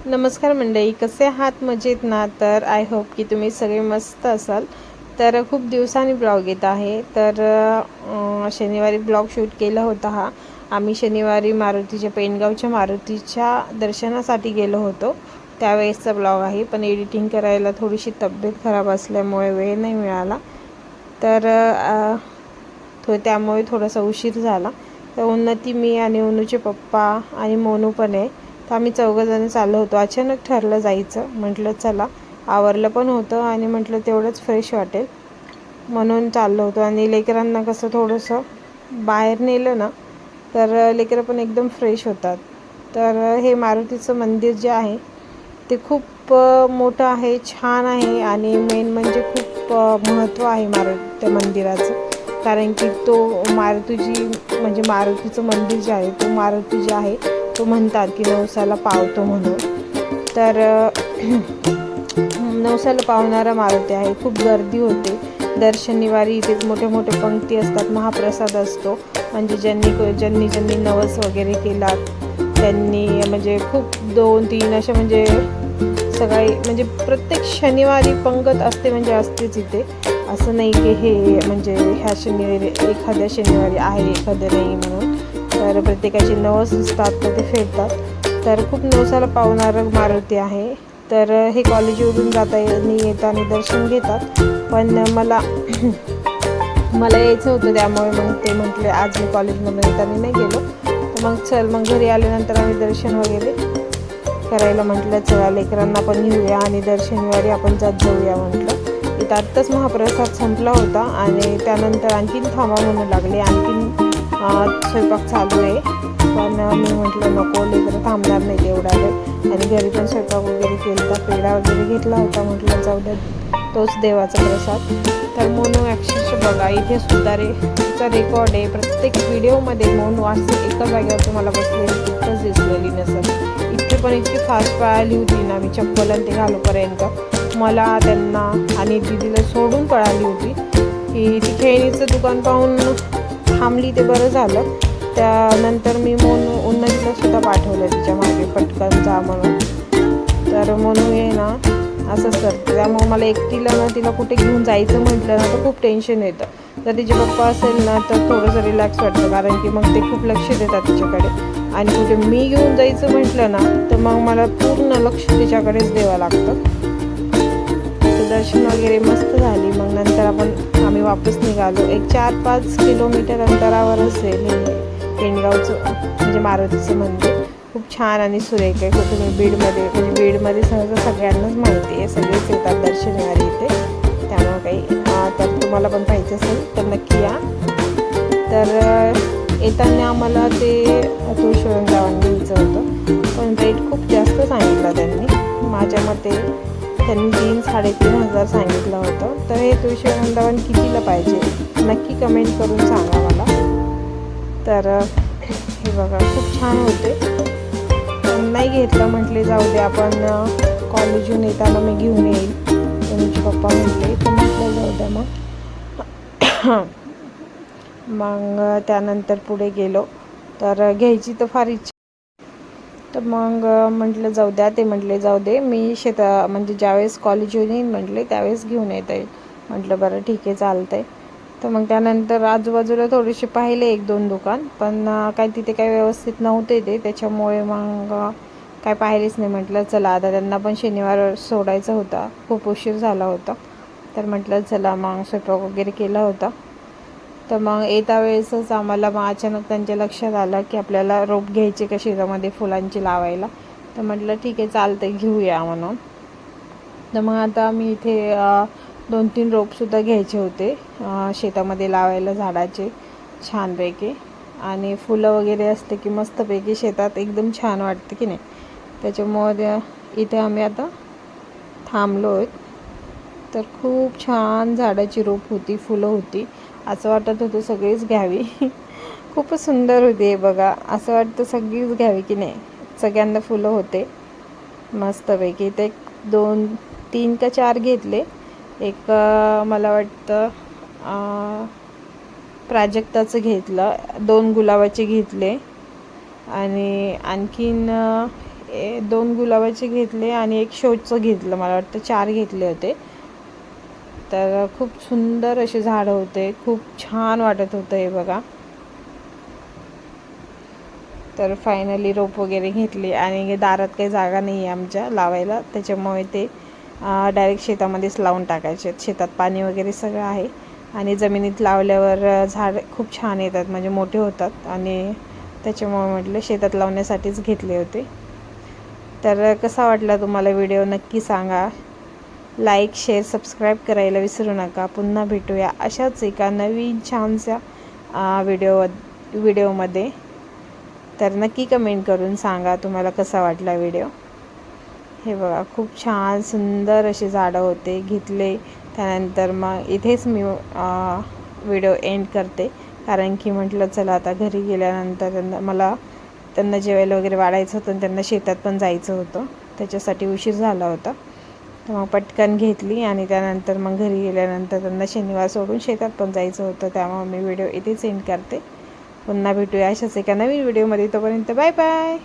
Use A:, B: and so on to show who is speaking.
A: नमस्कार मंडळी, कसे आहात? मजेत ना? तर आय होप की तुम्ही सगळे मस्त असाल. तर खूप दिवसांनी ब्लॉग येत आहे. तर शनिवारी ब्लॉग शूट केला होता. आम्ही शनिवारी मारुतीच्या पेनगावच्या मारुतीच्या दर्शनासाठी गेलो होतो, त्यावेळेसचा ब्लॉग आहे. पण एडिटिंग करायला थोडीशी तब्येत खराब असल्यामुळे वेळ नाही मिळाला, तर त्यामुळे थोडासा उशीर झाला. तर उन्नती, मी आणि उन्नूचे पप्पा आणि मोनू पण आहे. तर आम्ही चौघंजण चाललो होतो. अचानक ठरलं जायचं. म्हटलं चला, आवरलं पण होतं आणि म्हटलं तेवढंच फ्रेश वाटेल म्हणून चाललो होतो. आणि लेकरांना कसं थोडंसं बाहेर नेलं ना तर लेकरं पण एकदम फ्रेश होतात. तर हे मारुतीचं मंदिर जे आहे ते खूप मोठं आहे, छान आहे. आणि मेन म्हणजे खूप महत्त्व आहे त्या मंदिराचं. कारण की तो मारुतीची म्हणजे मारुतीचं मंदिर जे आहे, तो मारुती जे आहे तो म्हणतात की नवसाला पावतो म्हणून. तर नवसाला पावणारा मारुती आहे. खूप गर्दी होते दर शनिवारी. इथे मोठे मोठे पंक्ती असतात, महाप्रसाद असतो. म्हणजे ज्यांनी नवस वगैरे केला त्यांनी म्हणजे खूप 2-3 अशा म्हणजे सकाळी म्हणजे प्रत्येक शनिवारी पंगत असते, म्हणजे असतेच इथे. असं नाही की हे म्हणजे ह्या शनिवारी एखाद्या शनिवारी आहे एखाद्या नाही म्हणून. तर प्रत्येकाची नवस असतात तर ते फेडतात. तर खूप नवसाला पावणारं मारुती आहे. तर हे कॉलेजवरून येताना दर्शन घेतात. पण मला यायचं होतं, त्यामुळे मग ते म्हटले आज मी कॉलेजमधून येताना नाही गेलो, तर मग चल, मग घरी आल्यानंतर आम्ही दर्शन वगैरे करायला म्हटलं चला लेकरांना पण घेऊया आणि दर शनिवारी आपण जाऊया म्हटलं. इथं आत्ताच महाप्रसाद संपला होता आणि त्यानंतर आणखीन थांबा म्हणू लागले. आणखीन स्वयंपाक चालू आहे, पण मी म्हटलं नको, लेकरं थांबणार नाही तेवढा वेळ. आणि घरी पण स्वयंपाक वगैरे केला होता, पेढा वगैरे घेतला होता. म्हटलं जाऊ द्या, तोच देवाचा प्रसाद. तर मोनू अक्षरशः बघा, इथे सुद्धा तिचा रेकॉर्ड आहे. प्रत्येक व्हिडिओमध्ये मोनू असं एका जागेवर तुम्हाला बसलेली कुठंच दिसलेली नसेल. इथे पण इतकी फास्ट पळाली होती ना, मी चप्पल आणि ते घालूपर्यंत मला त्यांना आणि दीदीला सोडून पळाली होती. की ती खेळणीचं दुकान पाहून थांबली, ते बरं झालं. त्यानंतर मी उन्नतीला सुद्धा पाठवलं तिच्या मागे, पटकन जा म्हणून. तर म्हणून हे ना असंच करते. त्यामुळे मला एकटीला ना तिला कुठे घेऊन जायचं म्हटलं ना तर खूप टेन्शन येतं. जर तिचे पप्पा असेल ना तर थोडंसं रिलॅक्स वाटतं, कारण की मग ते खूप लक्ष देतात तिच्याकडे. आणि कुठे मी घेऊन जायचं म्हटलं ना तर मग मला पूर्ण लक्ष तिच्याकडेच द्यावं लागतं. तर दर्शन वगैरे मस्त झाली. मग नंतर आम्ही वापस निघालो. एक 4-5 किलोमीटर अंतरावर असेल हे पेनगावचं म्हणजे मारुतीचं मंदिर. खूप छान आणि सुरेख आहे. तुम्ही बीडमध्ये सहसा सगळ्यांनाच माहिती आहे, सगळेच येतात दर शनिवारी इथे. त्यामुळे काही तर तुम्हाला पण पाहिजे असेल तर नक्की या. तर येताना आम्हाला ते तुळशीवृंदावन घ्यायचं होतं, पण रेट खूप जास्त सांगितला त्यांनी. माझ्या मते त्यांनी 3-3.5 हजार सांगितलं होतं. तर हे तुळशीवृंदावन कितीला पाहिजे नक्की कमेंट करून सांगा मला. तर हे बघा, खूप छान होते. नाही घेतलं, म्हटले जाऊ दे, आपण कॉलेजहून येताना मी घेऊन येईल. त्यांचे पप्पा म्हटले, तर म्हटलं जाऊ द्या मग. मग त्यानंतर पुढे गेलो. तर घ्यायची तर फार इच्छा, तर मग म्हटलं जाऊ द्या. ते म्हटले जाऊ दे, मी म्हणजे ज्यावेळेस कॉलेजहून येईन म्हटले त्यावेळेस घेऊन येता येईल. म्हटलं बरं ठीक आहे, चालतं आहे. तर मग त्यानंतर आजूबाजूला थोडेसे पाहिले 1-2 दुकान, पण काय तिथे काही व्यवस्थित नव्हते ते, त्याच्यामुळे मग काय पाहिलेच नाही. म्हटलं चला, आता त्यांना पण शनिवार सोडायचा होता, खूप उशीर झाला होता. तर म्हटलं चला, मग स्वयंपाक वगैरे केला होता. तर मग येता वेळेसच आम्हाला मग अचानक त्यांच्या लक्षात आलं की आपल्याला रोप घ्यायचे का शेतामध्ये फुलांची लावायला. तर म्हटलं ठीक आहे, चालतं, घेऊया म्हणून. तर मग आता आम्ही इथे 2-3 रोपसुद्धा घ्यायचे होते शेतामध्ये लावायला, झाडाचे छानपैकी. आणि फुलं वगैरे असते की मस्तपैकी शेतात एकदम छान वाटते की नाही. त्याच्यामुळे इथे आम्ही आता थांबलो आहे. तर खूप छान झाडाची रोप होती, फुलं होती. असं वाटत होतं सगळीच घ्यावी. खूपच सुंदर होती. हे बघा, असं वाटतं सगळीच घ्यावी की नाही. सगळ्यांना फुलं होते मस्तपैकी. ते 2-3 का 4 घेतले. एक मला वाटतं प्राजक्ताचं घेतलं, 2 गुलाबाचे घेतले आणि आणखीन 2 गुलाबाचे घेतले आणि एक शोचं घेतलं, मला वाटतं 4 घेतले होते. तर खूप सुंदर असे झाडं होते, खूप छान वाटत होतं हे बघा. तर फायनली रोप वगैरे घेतली आणि दारात काही जागा नाही आहे आमच्या लावायला, त्याच्यामुळे ते डायरेक्ट शेतामध्येच लावून टाकायचे. शेतात पाणी वगैरे सगळं आहे आणि जमिनीत लावल्यावर झाड खूप छान येतात, म्हणजे मोठे होतात आणि त्याच्यामुळे म्हटलं शेतात लावण्यासाठीच घेतले होते. तर कसा वाटला तुम्हाला व्हिडिओ नक्की सांगा. लाईक, शेअर, सबस्क्राईब करायला विसरू नका. पुन्हा भेटूया अशाच एका नवीन छानशा व्हिडिओमध्ये. तर नक्की कमेंट करून सांगा तुम्हाला कसा वाटला व्हिडिओ. हे बघा, खूप छान सुंदर असे झाडं होते, घेतले. त्यानंतर मग इथेच मी व्हिडिओ एंड करते, कारण की म्हटलं चला आता घरी गेल्यानंतर त्यांना जेवायला वगैरे वाढायचं होतं आणि त्यांना शेतात पण जायचं होतं, त्याच्यासाठी उशीर झाला होता. तर मग पटकन घेतली आणि त्यानंतर मग घरी गेल्यानंतर त्यांना शनिवार सोडून शेतात पण जायचं होतं, त्यामुळे मी व्हिडिओ इथेच एंड करते. पुन्हा भेटूया अशाच एका नवीन व्हिडिओमध्ये. तोपर्यंत बाय बाय.